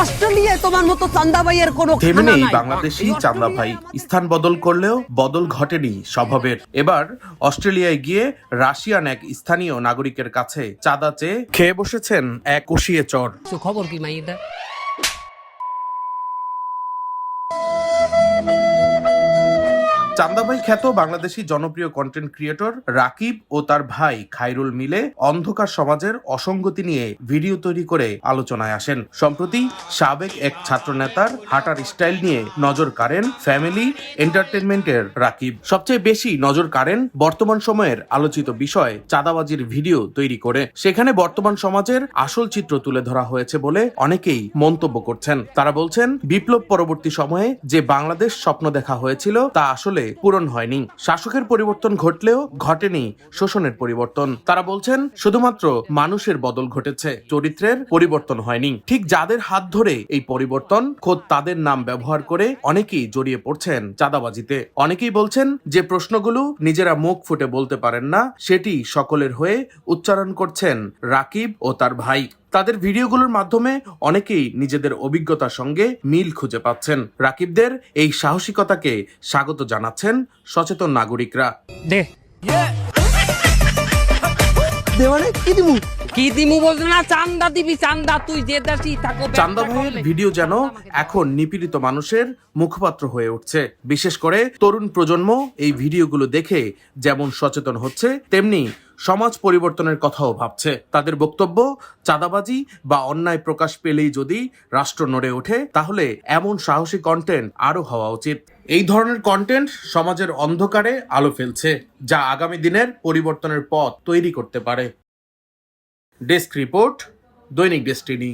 অস্ট্রেলিয়ায় তোমার মতো চান্দা ভাইয়ের কোনো তেমনি বাংলাদেশি চান্দা ভাই স্থান বদল করলেও বদল ঘটেনি স্বভাবের। এবার অস্ট্রেলিয়ায় গিয়ে রাশিয়ান এক স্থানীয় নাগরিকের কাছে চাঁদা চেয়ে খেয়ে বসেছেন এক কষিয়ে চর। খবর কি মাইদা? চান্দা ভাই খ্যাত বাংলাদেশি জনপ্রিয় কন্টেন্ট ক্রিয়েটর রাকিব ও তার ভাই খায়রুল মিলে অন্ধকার সমাজের অসঙ্গতি নিয়ে ভিডিও তৈরি করে আলোচনায় আসেন। সম্প্রতি সাবেক এক ছাত্র নেতার হাঁটার স্টাইল নিয়ে নজর কাড়েন ফ্যামিলি এন্টারটেনমেন্টের রাকিব। সবচেয়ে বেশি নজর কাড়েন বর্তমান সময়ের আলোচিত বিষয় চাঁদাবাজির ভিডিও তৈরি করে। সেখানে বর্তমান সমাজের আসল চিত্র তুলে ধরা হয়েছে বলে অনেকেই মন্তব্য করছেন। তারা বলছেন, বিপ্লব পরবর্তী সময়ে যে বাংলাদেশ স্বপ্ন দেখা হয়েছিল তা আসলে পূরণ হয়নি। শাসকের পরিবর্তন ঘটলেও ঘটেনি শোষণের পরিবর্তন। তারা বলছেন, শুধুমাত্র মানুষের বদল ঘটেছে, চরিত্রের পরিবর্তন হয়নি। ঠিক যাদের হাত ধরে এই পরিবর্তন, খোদ তাদের নাম ব্যবহার করে অনেকেই জড়িয়ে পড়ছেন চাঁদাবাজিতে। অনেকেই বলছেন যে প্রশ্নগুলো নিজেরা মুখ ফুটে বলতে পারেন না, সেটি সকলের হয়ে উচ্চারণ করছেন রাকিব ও তার ভাই। তাদের ভিডিওগুলোর মাধ্যমে অনেকেই নিজেদের অভিজ্ঞতার সঙ্গে মিল খুঁজে পাচ্ছেন। রাকিবদের এই সাহসিকতাকে স্বাগত জানাচ্ছেন সচেতন নাগরিকরা। চান্দা ভাইয়ের ভিডিও যেন এখন নিপীড়িত মানুষের মুখপাত্র হয়ে উঠছে। বিশেষ করে তরুণ প্রজন্ম এই ভিডিওগুলো দেখে যেমন সচেতন হচ্ছে, তেমনি সমাজ পরিবর্তনের কথাও ভাবছে। তাদের বক্তব্য, চাঁদাবাজি বা অন্যায় প্রকাশ পেলেই যদি রাষ্ট্র নড়ে ওঠে, তাহলে এমন সাহসী কন্টেন্ট আরো হওয়া উচিত। এই ধরনের কন্টেন্ট সমাজের অন্ধকারে আলো ফেলছে, যা আগামী দিনের পরিবর্তনের পথ তৈরি করতে পারে। ডেস্ক রিপোর্ট, দৈনিক ডেস্টিনি।